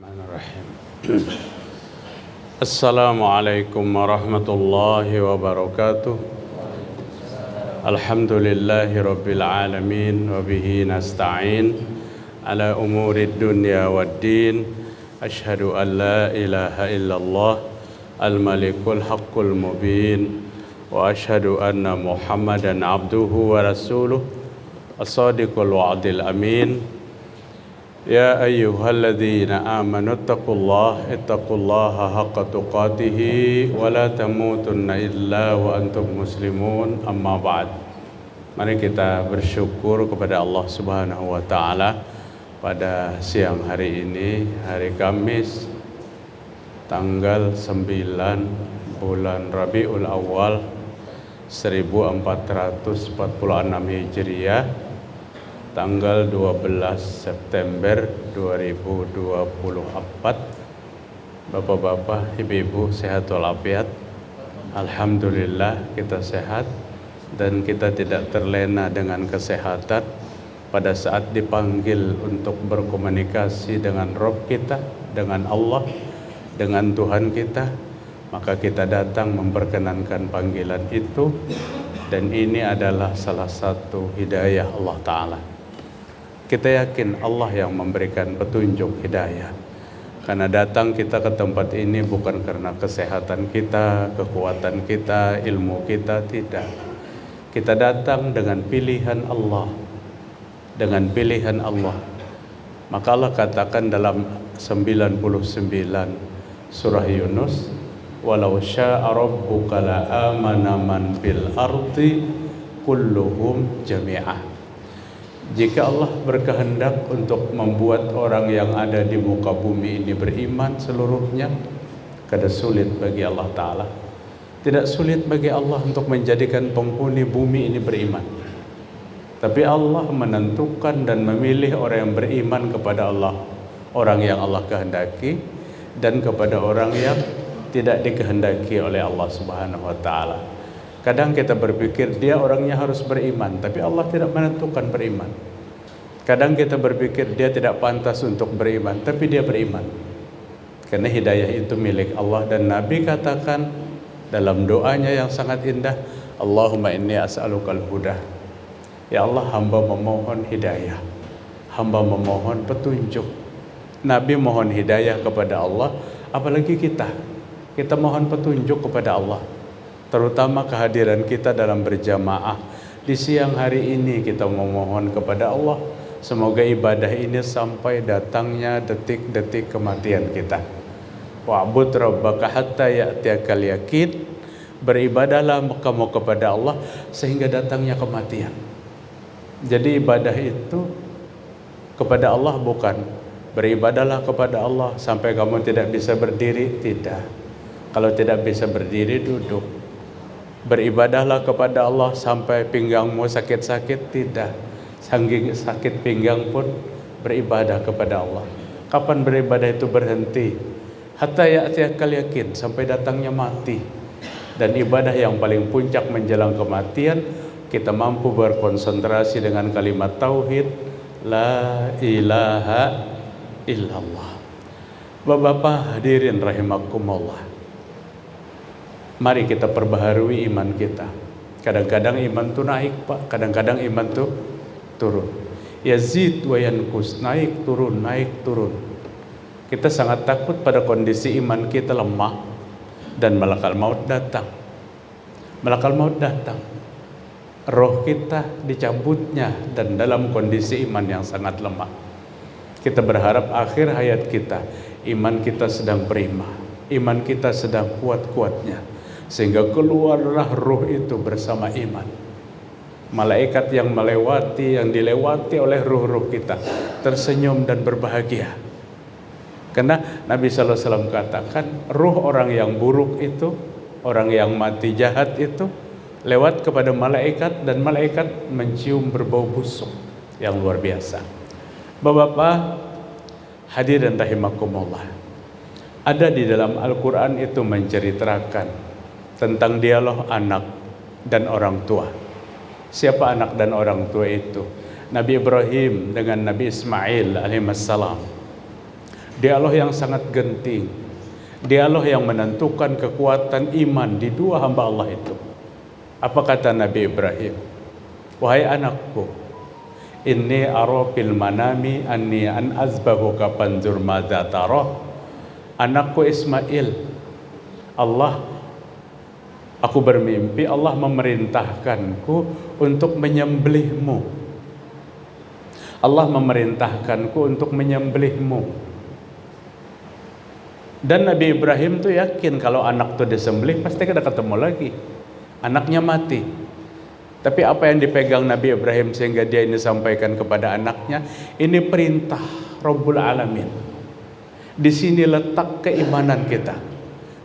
Bismillahirrahmanirrahim. Assalamualaikum warahmatullahi wabarakatuh. Alhamdulillahi rabbil alamin wa bihi nasta'in ala umurid dunya waddin. Asyhadu an la ilaha illallah al-malikul haqqul mubin wa asyhadu anna Muhammadan abduhu wa rasuluh as-sadiqul wa'dil amin. Ya ayyuhalladzina amanu ittaqullaha haqqa tuqatih wa la tamutunna illa wa antum muslimun, amma ba'd. Mari kita bersyukur kepada Allah Subhanahu wa taala pada siang hari ini, hari Kamis tanggal 9 bulan Rabiul Awal 1446 Hijriah, tanggal 12 September 2024. Bapak-bapak, ibu-ibu sehat walafiat. Alhamdulillah kita sehat dan kita tidak terlena dengan kesehatan. Pada saat dipanggil untuk berkomunikasi dengan Rabb kita, dengan Allah, dengan Tuhan kita, maka kita datang memperkenankan panggilan itu. Dan ini adalah salah satu hidayah Allah Ta'ala. Kita yakin Allah yang memberikan petunjuk hidayah. Karena datang kita ke tempat ini bukan karena kesehatan kita, kekuatan kita, ilmu kita, tidak. Kita datang dengan pilihan Allah. Dengan pilihan Allah. Maka Allah katakan dalam 99 surah Yunus, walau syaa rabbuka la amana man fil ardi kulluhum jami'ah. Jika Allah berkehendak untuk membuat orang yang ada di muka bumi ini beriman seluruhnya, kada sulit bagi Allah Ta'ala. Tidak sulit bagi Allah untuk menjadikan penghuni bumi ini beriman. Tapi Allah menentukan dan memilih orang yang beriman kepada Allah, orang yang Allah kehendaki, dan kepada orang yang tidak dikehendaki oleh Allah Subhanahu wa Ta'ala. Kadang kita berpikir dia orangnya harus beriman, tapi Allah tidak menentukan beriman. Kadang kita berpikir dia tidak pantas untuk beriman, tapi dia beriman. Karena hidayah itu milik Allah, dan Nabi katakan dalam doanya yang sangat indah, Allahumma inni as'alukal huda. Ya Allah, hamba memohon hidayah, hamba memohon petunjuk. Nabi mohon hidayah kepada Allah, apalagi kita mohon petunjuk kepada Allah. Terutama kehadiran kita dalam berjamaah di siang hari ini, kita memohon kepada Allah semoga ibadah ini sampai datangnya detik-detik kematian kita. Wa'bud rabbaka hatta ya'tiyakal yaqin. Beribadahlah kamu kepada Allah sehingga datangnya kematian. Jadi ibadah itu kepada Allah bukan beribadahlah kepada Allah sampai kamu tidak bisa berdiri, tidak. Kalau tidak bisa berdiri, duduk. Beribadahlah kepada Allah sampai pinggangmu sakit-sakit, tidak. Saking sakit pinggang pun beribadah kepada Allah. Kapan beribadah itu berhenti? Hatta ya'tiyakal yaqin, sampai datangnya mati. Dan ibadah yang paling puncak menjelang kematian, kita mampu berkonsentrasi dengan kalimat tauhid, la ilaha illallah. Bapak-bapak hadirin rahimakumullah, mari kita perbaharui iman kita. Kadang-kadang iman itu naik, Pak. Kadang-kadang iman itu turun. Yazid wa yanqus, naik turun, naik turun. Kita sangat takut pada kondisi iman kita lemah dan malakal maut datang. Malakal maut datang. Roh kita dicabutnya dan dalam kondisi iman yang sangat lemah. Kita berharap akhir hayat kita, iman kita sedang prima, iman kita sedang kuat-kuatnya, sehingga keluarlah ruh itu bersama iman. Malaikat yang dilewati oleh ruh-ruh kita tersenyum dan berbahagia. Karena Nabi SAW katakan, ruh orang yang buruk itu, orang yang mati jahat itu, lewat kepada malaikat dan malaikat mencium berbau busuk yang luar biasa. Bapak-bapak hadirin rahimakumullah, ada di dalam Al-Quran itu menceritakan tentang dialog anak dan orang tua. Siapa anak dan orang tua itu? Nabi Ibrahim dengan Nabi Ismail alaihissalam. Dia Allah yang sangat genting. Dia Allah yang menentukan kekuatan iman di dua hamba Allah itu. Apa kata Nabi Ibrahim? Wahai anakku, inni ara fil manami anni an azbahuka fanzur madza tara. Anakku Ismail, aku bermimpi Allah memerintahkanku untuk menyembelihmu. Allah memerintahkanku untuk menyembelihmu. Dan Nabi Ibrahim tuh yakin kalau anak tuh disembelih pasti kita ketemu lagi. Anaknya mati. Tapi apa yang dipegang Nabi Ibrahim sehingga dia ini sampaikan kepada anaknya, ini perintah Rabbul Alamin. Di sini letak keimanan kita.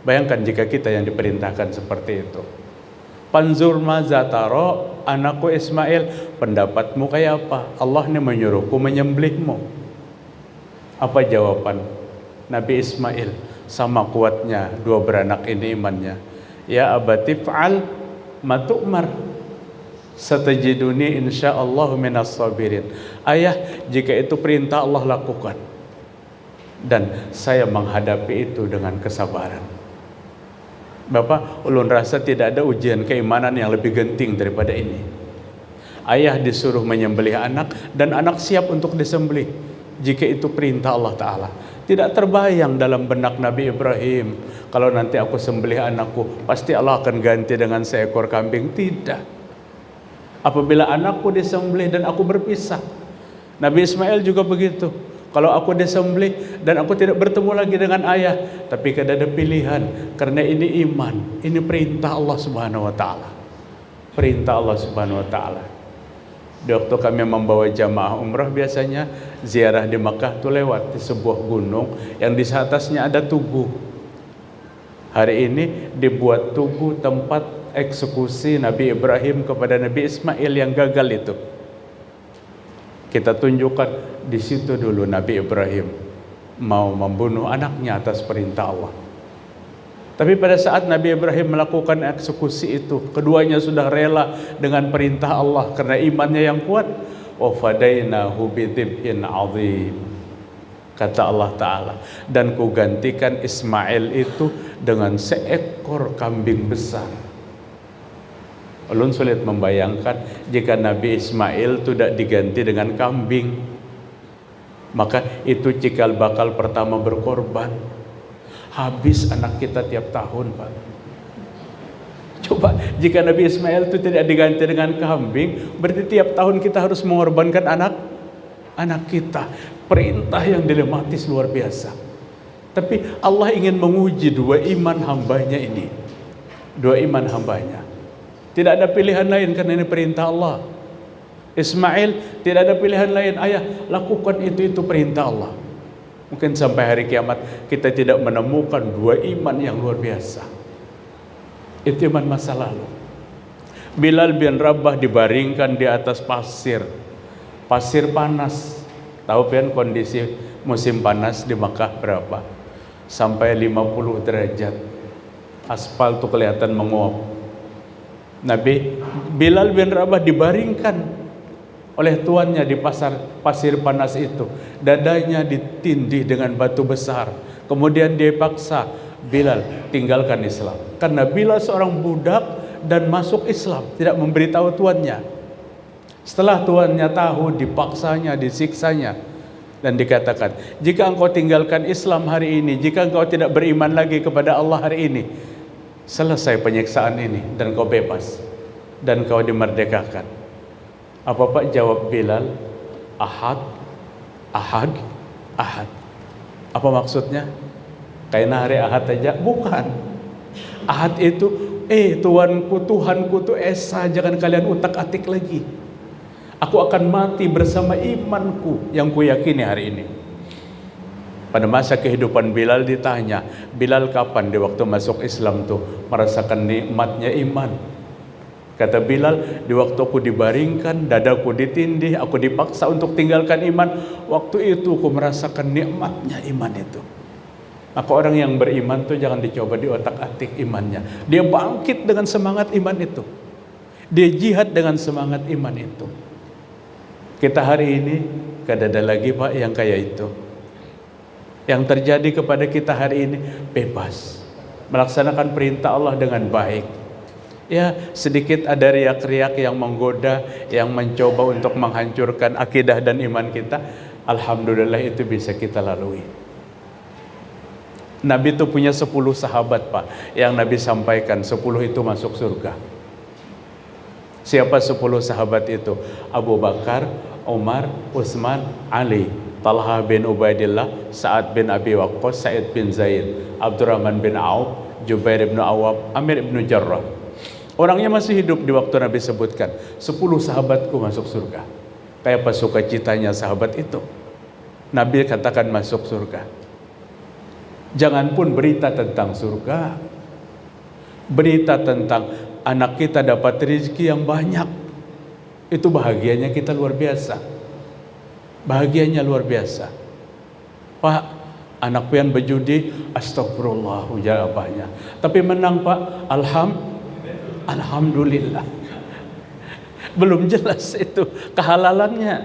Bayangkan jika kita yang diperintahkan seperti itu. Panzur maza taro, anakku Ismail, pendapatmu kayak apa? Allah ini menyuruhku menyembelihmu. Apa jawaban Nabi Ismail? Sama kuatnya dua beranak ini imannya. Ya abati fa'al ma tu'mar, satajiduni insyaallah minas sabirin. Ayah, jika itu perintah Allah lakukan, dan saya menghadapi itu dengan kesabaran. Bapak, ulun rasa tidak ada ujian keimanan yang lebih genting daripada ini. Ayah disuruh menyembelih anak dan anak siap untuk disembelih jika itu perintah Allah Ta'ala. Tidak terbayang dalam benak Nabi Ibrahim, kalau nanti aku sembelih anakku pasti Allah akan ganti dengan seekor kambing. Tidak. Apabila anakku disembelih dan aku berpisah, Nabi Ismail juga begitu. Kalau aku disembelih dan aku tidak bertemu lagi dengan ayah, tapi kada ada pilihan, karena ini iman, ini perintah Allah Subhanahu wa Ta'ala. Perintah Allah Subhanahu wa Ta'ala. Di waktu kami membawa jamaah umrah, biasanya ziarah di Makkah itu lewat di sebuah gunung yang di atasnya ada tugu. Hari ini dibuat tugu tempat eksekusi Nabi Ibrahim kepada Nabi Ismail yang gagal itu. Kita tunjukkan di situ dulu Nabi Ibrahim mau membunuh anaknya atas perintah Allah. Tapi pada saat Nabi Ibrahim melakukan eksekusi itu, keduanya sudah rela dengan perintah Allah karena imannya yang kuat. Wa fadainahu bidhibhin azim. Kata Allah Ta'ala, dan ku gantikan Ismail itu dengan seekor kambing besar. Ulun sulit membayangkan jika Nabi Ismail tidak diganti dengan kambing, maka itu cikal bakal pertama berkorban. Habis anak kita tiap tahun, Pak. Coba jika Nabi Ismail itu tidak diganti dengan kambing, berarti tiap tahun kita harus mengorbankan anak kita. Perintah yang dilematis luar biasa. Tapi Allah ingin menguji dua iman hambanya ini. Dua iman hambanya. Tidak ada pilihan lain karena ini perintah Allah. Ismail tidak ada pilihan lain. Ayah, lakukan itu perintah Allah. Mungkin sampai hari kiamat kita tidak menemukan dua iman yang luar biasa. Itu iman masa lalu. Bilal bin Rabah dibaringkan di atas pasir panas. Tahu kan kondisi musim panas di Makkah berapa? Sampai 50 derajat. Aspal tuh kelihatan menguap. Bilal bin Rabah dibaringkan oleh tuannya di pasir panas itu. Dadanya ditindih dengan batu besar. Kemudian dia paksa Bilal tinggalkan Islam. Karena Bilal seorang budak dan masuk Islam, tidak memberitahu tuannya. Setelah tuannya tahu, dipaksanya, disiksanya, dan dikatakan, jika engkau tinggalkan Islam hari ini, jika engkau tidak beriman lagi kepada Allah hari ini, selesai penyiksaan ini dan kau bebas dan kau dimerdekakan. Apa Pak jawab Bilal? Ahad, ahad, ahad. Apa maksudnya? Kayak hari ahad aja? Bukan. Ahad itu, Tuanku, Tuhanku tuh esa, jangan kalian utak-atik lagi. Aku akan mati bersama imanku yang kuyakini hari ini. Pada masa kehidupan Bilal ditanya, Bilal kapan di waktu masuk Islam tuh merasakan nikmatnya iman? Kata Bilal, di waktu aku dibaringkan, dadaku ditindih, aku dipaksa untuk tinggalkan iman, waktu itu aku merasakan nikmatnya iman itu. Maka orang yang beriman tuh jangan dicoba di otak-atik imannya. Dia bangkit dengan semangat iman itu. Dia jihad dengan semangat iman itu. Kita hari ini kada ada lagi Pak yang kayak itu. Yang terjadi kepada kita hari ini bebas, melaksanakan perintah Allah dengan baik. Ya, sedikit ada riak-riak yang menggoda, yang mencoba untuk menghancurkan akidah dan iman kita. Alhamdulillah itu bisa kita lalui. Nabi itu punya 10 sahabat, Pak, yang Nabi sampaikan 10 itu masuk surga. Siapa 10 sahabat itu? Abu Bakar, Umar, Utsman, Ali, Talha bin Ubaidillah, Sa'ad bin Abi Waqqas, Sa'id bin Zaid, Abdurrahman bin Auf, Jubair bin Awwam, Amir bin Jarrah. Orangnya masih hidup di waktu Nabi sebutkan 10 sahabatku masuk surga. Kayak apa sukacitanya sahabat itu. Nabi katakan masuk surga. Jangan pun berita tentang surga, berita tentang anak kita dapat rezeki yang banyak, itu bahagianya kita luar biasa. Bahagianya luar biasa. Pak, anak pian berjudi, astagfirullah, ujar abahnya. Tapi menang, Pak, alhamdulillah. Belum jelas itu kehalalannya.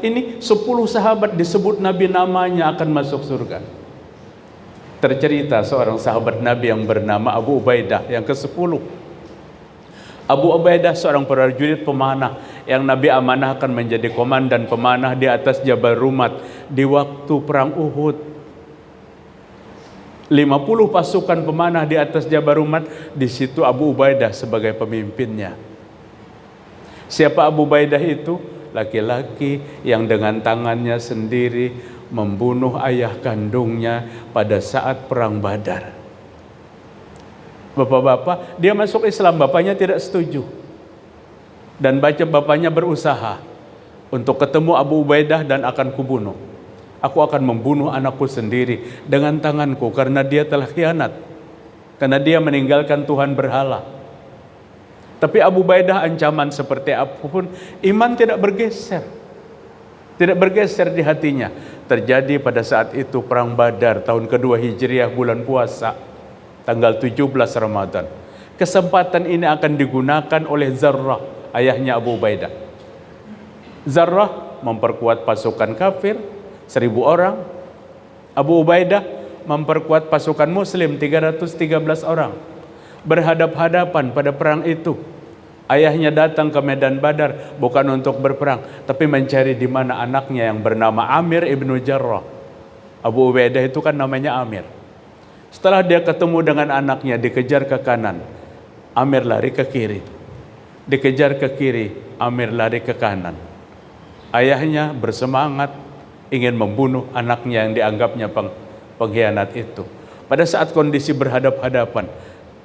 Ini 10 sahabat disebut Nabi namanya akan masuk surga. Tercerita seorang sahabat Nabi yang bernama Abu Ubaidah yang ke-10. Abu Ubaidah seorang prajurit pemanah yang Nabi amanahkan menjadi komandan pemanah di atas Jabal Rumat di waktu perang Uhud. 50 pasukan pemanah di atas Jabal Rumat, di situ Abu Ubaidah sebagai pemimpinnya. Siapa Abu Ubaidah itu? Laki-laki yang dengan tangannya sendiri membunuh ayah kandungnya pada saat perang Badar. Bapak-bapak, dia masuk Islam, bapaknya tidak setuju. Dan bapaknya berusaha untuk ketemu Abu Ubaidah dan akan kubunuh. Aku akan membunuh anakku sendiri dengan tanganku karena dia telah khianat. Karena dia meninggalkan Tuhan berhala. Tapi Abu Ubaidah ancaman seperti apapun, iman tidak bergeser. Tidak bergeser di hatinya. Terjadi pada saat itu perang Badar tahun kedua Hijriah bulan puasa. Tanggal 17 Ramadan. Kesempatan ini akan digunakan oleh Zarrah, ayahnya Abu Ubaidah. Zarrah memperkuat pasukan kafir 1000 orang. Abu Ubaidah memperkuat pasukan muslim 313 orang. Berhadap-hadapan pada perang itu. Ayahnya datang ke medan Badar bukan untuk berperang, tapi mencari di mana anaknya yang bernama Amir ibnu Jarrah. Abu Ubaidah itu kan namanya Amir. Setelah dia ketemu dengan anaknya, dikejar ke kanan, Amir lari ke kiri. Dikejar ke kiri, Amir lari ke kanan. Ayahnya bersemangat ingin membunuh anaknya yang dianggapnya pengkhianat itu. Pada saat kondisi berhadap-hadapan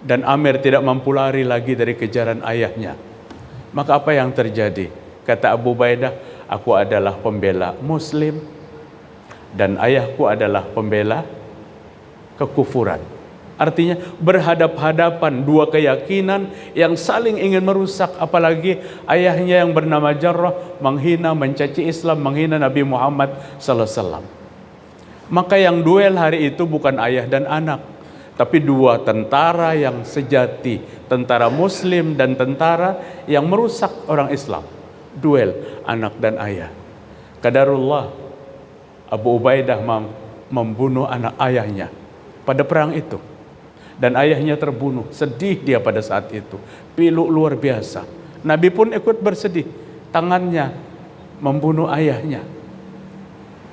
dan Amir tidak mampu lari lagi dari kejaran ayahnya, maka apa yang terjadi? Kata Abu Ubaidah, aku adalah pembela muslim dan ayahku adalah pembela kekufuran. Artinya berhadap-hadapan dua keyakinan yang saling ingin merusak, apalagi ayahnya yang bernama Jarrah menghina, mencaci Islam, menghina Nabi Muhammad SAW. Maka yang duel hari itu bukan ayah dan anak, tapi dua tentara yang sejati, tentara muslim dan tentara yang merusak orang Islam. Duel anak dan ayah. Qadarullah, Abu Ubaidah membunuh anak ayahnya pada perang itu. Dan ayahnya terbunuh. Sedih dia pada saat itu. Pilu luar biasa. Nabi pun ikut bersedih. Tangannya membunuh ayahnya.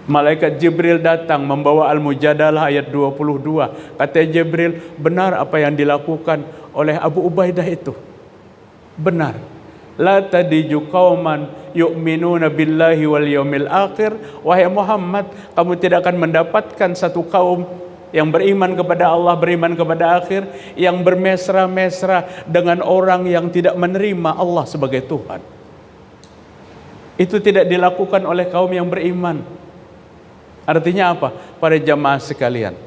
Malaikat Jibril datang membawa Al-Mujadalah ayat 22. Kata Jibril, benar apa yang dilakukan oleh Abu Ubaidah itu. Benar. La tadiju qauman yu'minuna billahi wal yaumil akhir. Wahai Muhammad, kamu tidak akan mendapatkan satu kaum yang beriman kepada Allah, beriman kepada akhir, yang bermesra-mesra dengan orang yang tidak menerima Allah sebagai Tuhan. Itu tidak dilakukan oleh kaum yang beriman. Artinya apa? Para jamaah sekalian,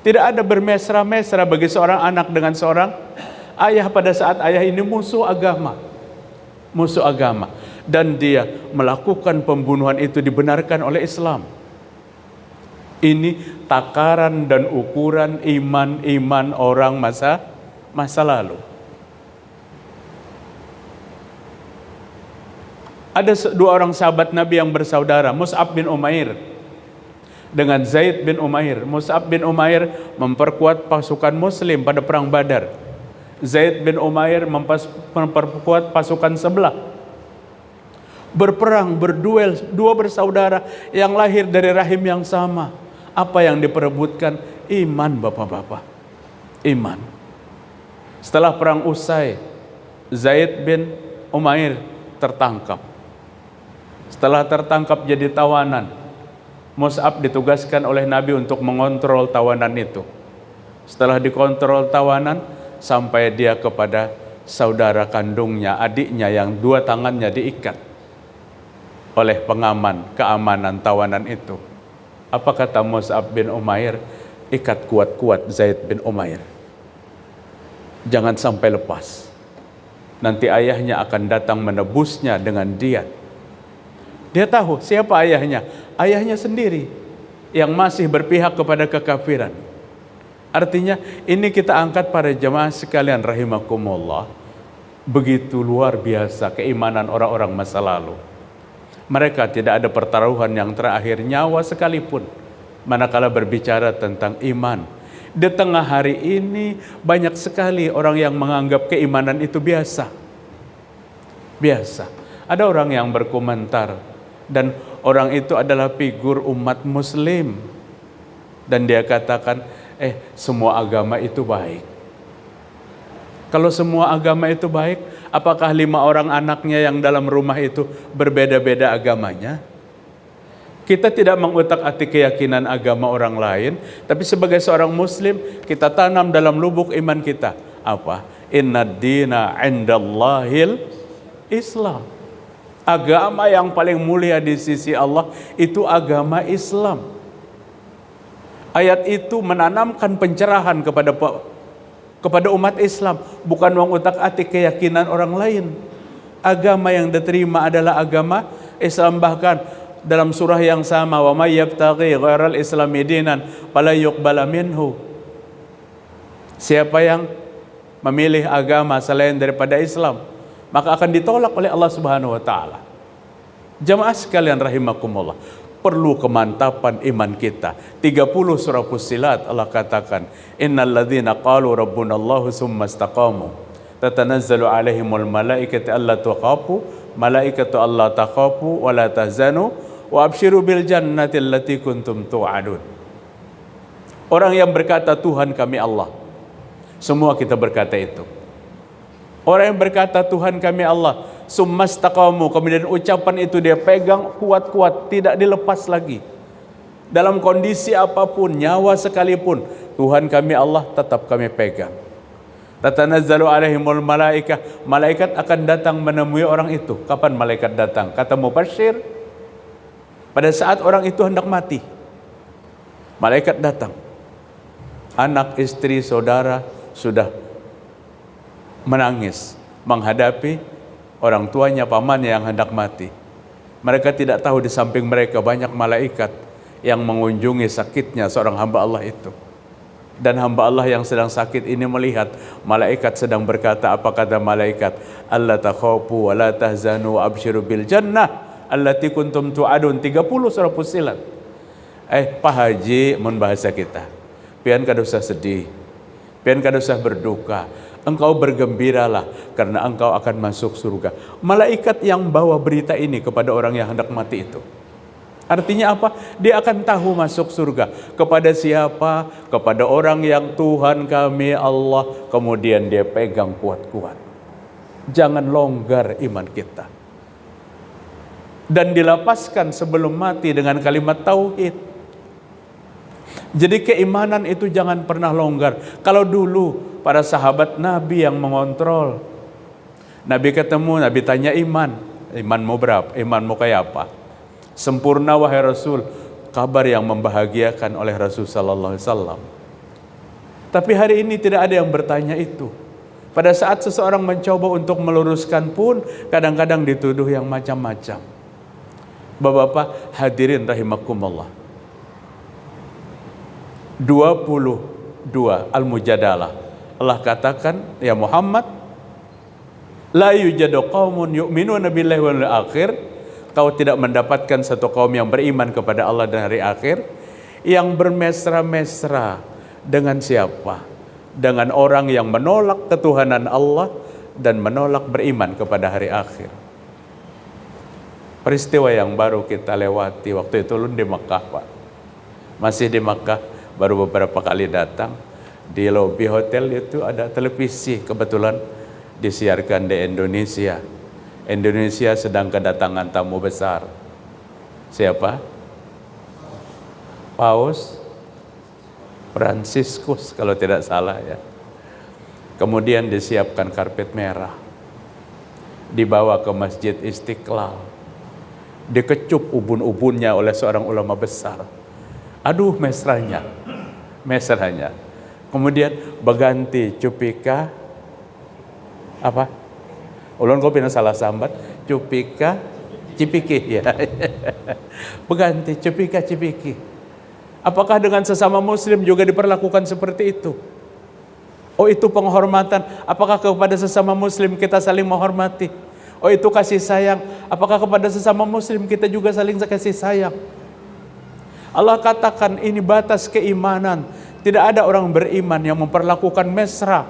tidak ada bermesra-mesra bagi seorang anak dengan seorang ayah pada saat ayah ini musuh agama. Musuh agama. Dan dia melakukan pembunuhan itu dibenarkan oleh Islam. Ini takaran dan ukuran iman orang masa lalu. Ada dua orang sahabat Nabi yang bersaudara, Mus'ab bin Umair dengan Zaid bin Umair. Mus'ab bin Umair memperkuat pasukan muslim pada perang Badar. Zaid bin Umair memperkuat pasukan sebelah. Berperang, berduel, dua bersaudara yang lahir dari rahim yang sama. Apa yang diperebutkan? Iman, bapak-bapak. Iman. Setelah perang usai, Zaid bin Umair tertangkap. Setelah tertangkap jadi tawanan, Mus'ab ditugaskan oleh Nabi untuk mengontrol tawanan itu. Setelah dikontrol tawanan, sampai dia kepada saudara kandungnya, adiknya yang dua tangannya diikat oleh pengaman keamanan tawanan itu. Apa kata Mus'ab bin Umair? Ikat kuat-kuat Zaid bin Umair, jangan sampai lepas. Nanti ayahnya akan datang menebusnya dengan diat. Dia tahu siapa ayahnya. Ayahnya sendiri yang masih berpihak kepada kekafiran. Artinya ini kita angkat para jemaah sekalian rahimakumullah. Begitu luar biasa keimanan orang-orang masa lalu. Mereka tidak ada pertaruhan yang terakhir nyawa sekalipun manakala berbicara tentang iman. Di tengah hari ini banyak sekali orang yang menganggap keimanan itu biasa. Biasa. Ada orang yang berkomentar dan orang itu adalah figur umat muslim. Dan dia katakan, semua agama itu baik. Kalau semua agama itu baik, apakah 5 orang anaknya yang dalam rumah itu berbeda-beda agamanya? Kita tidak mengutak-atik keyakinan agama orang lain, tapi sebagai seorang muslim, kita tanam dalam lubuk iman kita. Apa? Innad dina 'indallahil Islam. Agama yang paling mulia di sisi Allah itu agama Islam. Ayat itu menanamkan pencerahan kepada umat Islam, bukan mengutak-atik keyakinan orang lain. Agama yang diterima adalah agama Islam. Bahkan dalam surah yang sama, wa may yabtaghi ghairal islami dinan fala yuqbala minhu. Siapa yang memilih agama selain daripada Islam, maka akan ditolak oleh Allah Subhanahu wa taala. Jamaah sekalian rahimakumullah, perlu kemantapan iman kita. 30 surah Fussilat Allah katakan, innal ladzina qalu rabbunallahu tsumma istaqamu tatanazzalu alaihimul malaikatu alla taqafu malaikatu alla taqafu wa la tahzanu wa absyiru bil jannati allati kuntum tu'adun. Orang yang berkata Tuhan kami Allah, semua kita berkata itu. Orang yang berkata Tuhan kami Allah, summa istaqamu, kemudian ucapan itu dia pegang kuat-kuat, tidak dilepas lagi. Dalam kondisi apapun, nyawa sekalipun, Tuhan kami Allah tetap kami pegang. Tatanazzalu alaihimul malaikah, malaikat akan datang menemui orang itu. Kapan malaikat datang? Kata Mubasyir, pada saat orang itu hendak mati. Malaikat datang. Anak, istri, saudara sudah menangis menghadapi orang tuanya, pamannya yang hendak mati. Mereka tidak tahu di samping mereka banyak malaikat yang mengunjungi sakitnya seorang hamba Allah itu. Dan hamba Allah yang sedang sakit ini melihat malaikat sedang berkata, apa kata malaikat? Alla takhafu wa la tahzanu wa absyiru bil jannah allati kuntum tu'adun. 30 surah Fussilat. Pak Haji mun bahasa kita, pian kada usah sedih, pian kada usah berduka, engkau bergembiralah karena engkau akan masuk surga. Malaikat yang bawa berita ini kepada orang yang hendak mati itu, artinya apa? Dia akan tahu masuk surga. Kepada siapa? Kepada orang yang Tuhan kami Allah. Kemudian dia pegang kuat-kuat. Jangan longgar iman kita. Dan dilapaskan sebelum mati dengan kalimat tauhid. Jadi keimanan itu jangan pernah longgar. Kalau dulu para sahabat Nabi yang mengontrol, Nabi ketemu, Nabi tanya imanmu berapa? Imanmu kayak apa? Sempurna wahai Rasul. Kabar yang membahagiakan oleh Rasul sallallahu alaihi wasallam. Tapi hari ini tidak ada yang bertanya itu. Pada saat seseorang mencoba untuk meluruskan pun kadang-kadang dituduh yang macam-macam. Bapak-bapak hadirin rahimakumullah. 22 Al-Mujadalah Allah katakan, ya Muhammad, la yujadu qaumun yu'minuna billahi wal akhir, kau tidak mendapatkan satu kaum yang beriman kepada Allah dan hari akhir, yang bermesra-mesra dengan siapa? Dengan orang yang menolak ketuhanan Allah dan menolak beriman kepada hari akhir. Peristiwa yang baru kita lewati waktu itu di Mekah, Pak. Masih di Mekah, baru beberapa kali datang. Di lobi hotel itu ada televisi, kebetulan disiarkan di Indonesia. Indonesia sedang kedatangan tamu besar. Siapa? Paus Fransiskus kalau tidak salah ya. Kemudian disiapkan karpet merah, dibawa ke Masjid Istiqlal, dikecup ubun-ubunnya oleh seorang ulama besar. Aduh mesranya. Kemudian berganti cupika apa? Ulun kau pina salah sambat, cupika cipiki ya. Berganti cupika cipiki. Apakah dengan sesama muslim juga diperlakukan seperti itu? Oh itu penghormatan. Apakah kepada sesama muslim kita saling menghormati? Oh itu kasih sayang. Apakah kepada sesama muslim kita juga saling kasih sayang? Allah katakan ini batas keimanan. Tidak ada orang beriman yang memperlakukan mesra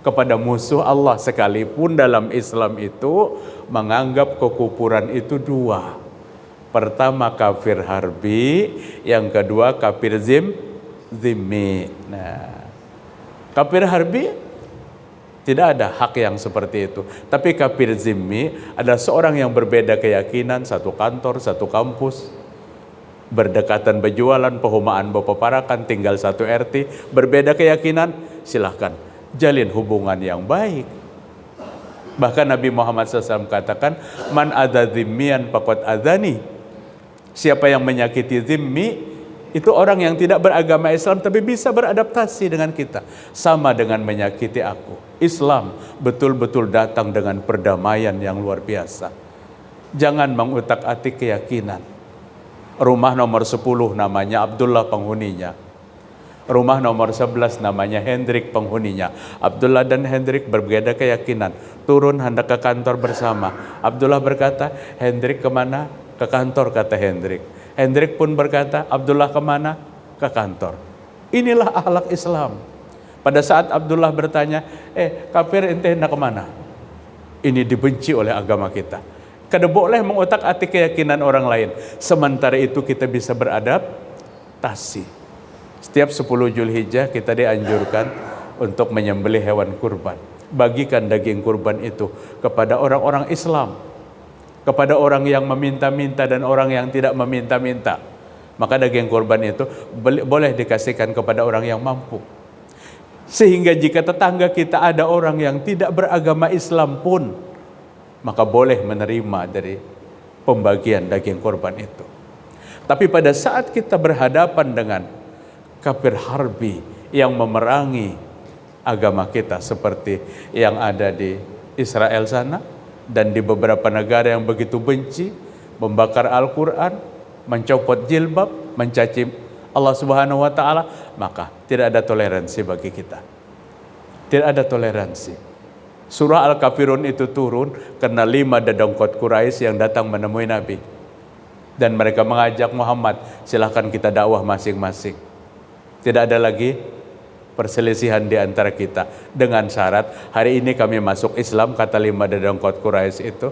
kepada musuh Allah, sekalipun dalam Islam itu menganggap kekufuran itu dua. Pertama kafir harbi, yang kedua kafir zimmi. Nah, kafir harbi tidak ada hak yang seperti itu. Tapi kafir zimmi ada seorang yang berbeda keyakinan, satu kantor, satu kampus, berdekatan berjualan, perumahan berpaparakan, tinggal satu RT, berbeda keyakinan, silahkan jalin hubungan yang baik. Bahkan Nabi Muhammad SAW katakan, man adza zimmiyan faqad adzani. Siapa yang menyakiti zimmi, itu orang yang tidak beragama Islam tapi bisa beradaptasi dengan kita. Sama dengan menyakiti aku. Islam betul-betul datang dengan perdamaian yang luar biasa. Jangan mengutak-atik keyakinan. Rumah nomor 10 namanya Abdullah penghuninya. Rumah nomor 11 namanya Hendrik penghuninya. Abdullah dan Hendrik berbeda keyakinan. Turun hendak ke kantor bersama. Abdullah berkata, Hendrik kemana? Ke kantor, kata Hendrik. Hendrik pun berkata, Abdullah kemana? Ke kantor. Inilah akhlak Islam. Pada saat Abdullah bertanya, kafir ente hendak kemana? Ini dibenci oleh agama kita. Kada boleh mengotak-atik keyakinan orang lain. Sementara itu kita bisa beradaptasi. Setiap 10 Zulhijjah kita dianjurkan untuk menyembelih hewan kurban. Bagikan daging kurban itu kepada orang-orang Islam, kepada orang yang meminta-minta dan orang yang tidak meminta-minta. Maka daging kurban itu boleh dikasihkan kepada orang yang mampu. Sehingga jika tetangga kita ada orang yang tidak beragama Islam pun, maka boleh menerima dari pembagian daging kurban itu. Tapi pada saat kita berhadapan dengan kafir harbi yang memerangi agama kita seperti yang ada di Israel sana, dan di beberapa negara yang begitu benci, membakar Al-Quran, mencopot jilbab, mencaci Allah Subhanahu wa Ta'ala, maka tidak ada toleransi bagi kita. Tidak ada toleransi. Surah Al-Kafirun itu turun karena 5 dedongkot Quraisy yang datang menemui Nabi, dan mereka mengajak Muhammad, silahkan kita dakwah masing-masing. Tidak ada lagi perselisihan di antara kita, dengan syarat hari ini kami masuk Islam, kata 5 dedongkot Quraisy itu.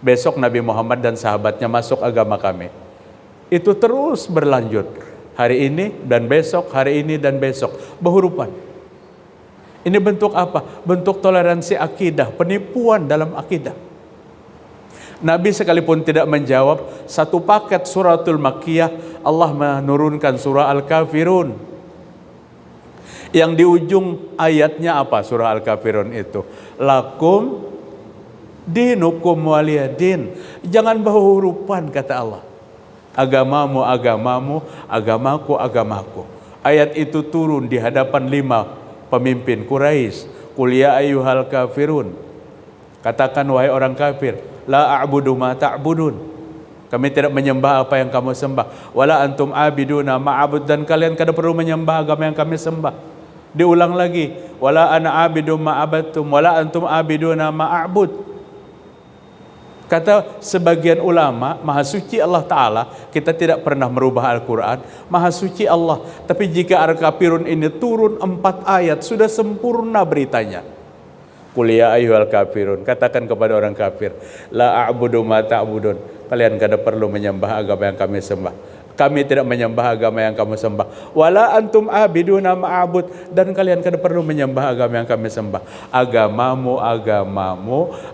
Besok Nabi Muhammad dan sahabatnya masuk agama kami. Itu terus berlanjut. Hari ini dan besok, hari ini dan besok, berhurupan. Ini bentuk apa? Bentuk toleransi akidah, penipuan dalam akidah. Nabi sekalipun tidak menjawab, satu paket suratul Makkiyah, Allah menurunkan surah Al-Kafirun. Yang di ujung ayatnya apa surah Al-Kafirun itu? Lakum dinukum waliyadin. Jangan berhurupan, kata Allah. Agamamu agamamu, agamaku agamaku. Ayat itu turun di hadapan 5 pemimpin Quraisy. Qul ya ayyuhal kafirun. Katakan wahai orang kafir, la a'budu ma ta'budun. Kami tidak menyembah apa yang kamu sembah. Wala antum abiduna ma'abud, dan kalian kada perlu menyembah agama yang kami sembah. Diulang lagi, wala ana abidum ma'abattum wala antum abiduna ma'abud. Kata sebagian ulama, Maha Suci Allah Ta'ala, kita tidak pernah merubah Al-Quran, Maha Suci Allah. Tapi jika Al-Kafirun ini turun 4 ayat, sudah sempurna beritanya. Qul ya ayyuhal kafirun, katakan kepada orang kafir, la a'budu ma ta'budun, kalian kada perlu menyembah agama yang kami sembah. Kami tidak menyembah agama yang kamu sembah. Wala antum abiduna ma'abud, dan kalian kada perlu menyembah agama yang kami sembah. Agamamu,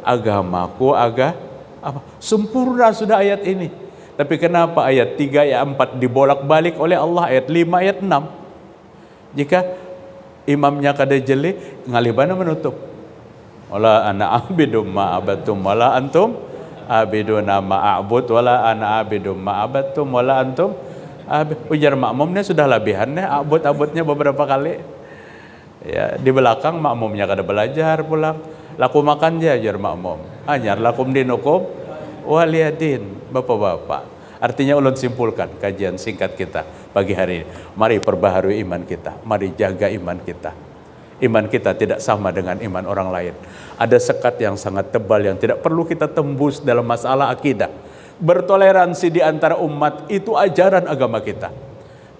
agamaku, apa? Sempurna sudah ayat ini. Tapi kenapa ayat 3, ayat 4 dibolak-balik oleh Allah, ayat 5, ayat 6? Jika imamnya kada jeli, ngalibana menutup. Wala ana abidum ma'abatum wala antum abiduna ma'abud wala ana abidum ma'abatum wala antum ujar makmumnya sudah labihannya abud-abudnya beberapa kali. Ya, di belakang makmumnya kada belajar pulang. Laku makan dia ajar makmum. Hanyar lakum dinukum waliyadin. Bapak-bapak, artinya ulun simpulkan kajian singkat kita pagi hari ini. Mari perbaharui iman kita, mari jaga iman kita. Iman kita tidak sama dengan iman orang lain. Ada sekat yang sangat tebal yang tidak perlu kita tembus dalam masalah akidah. Bertoleransi di antara umat itu ajaran agama kita.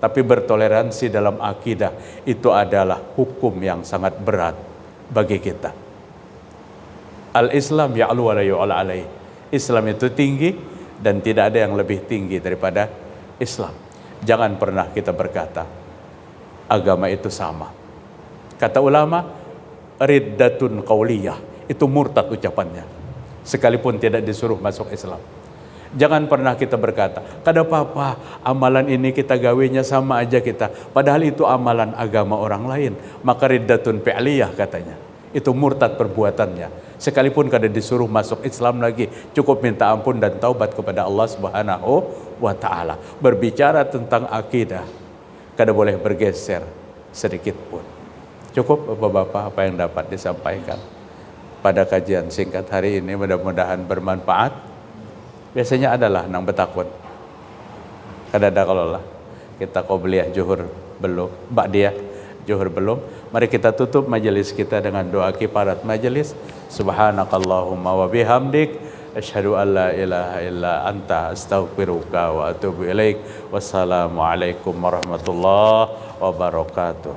Tapi bertoleransi dalam akidah itu adalah hukum yang sangat berat bagi kita. Al-Islam ya'lu wa la yu'la alaih. Islam itu tinggi dan tidak ada yang lebih tinggi daripada Islam. Jangan pernah kita berkata agama itu sama. Kata ulama, riddatun qauliyah, itu murtad ucapannya, sekalipun tidak disuruh masuk Islam. Jangan pernah kita berkata, kada apa-apa, amalan ini kita gawinya sama aja kita, padahal itu amalan agama orang lain. Maka riddatun fi'liyah katanya, itu murtad perbuatannya, sekalipun kada disuruh masuk Islam lagi. Cukup minta ampun dan taubat kepada Allah Subhanahu wa Ta'ala. Berbicara tentang akidah, kada boleh bergeser sedikit pun. Cukup Bapak-bapak apa yang dapat disampaikan pada kajian singkat hari ini, mudah-mudahan bermanfaat. Biasanya adalah nang betakun. Kadada kalau lah kita qobliyah zuhur belum, ba'diyah zuhur belum. Mari kita tutup majelis kita dengan doa kifarat majelis. Subhanakallahumma wa bihamdik asyhadu an la ilaha illa anta astaghfiruka wa atubu ilaik. Wassalamualaikum warahmatullahi wabarakatuh.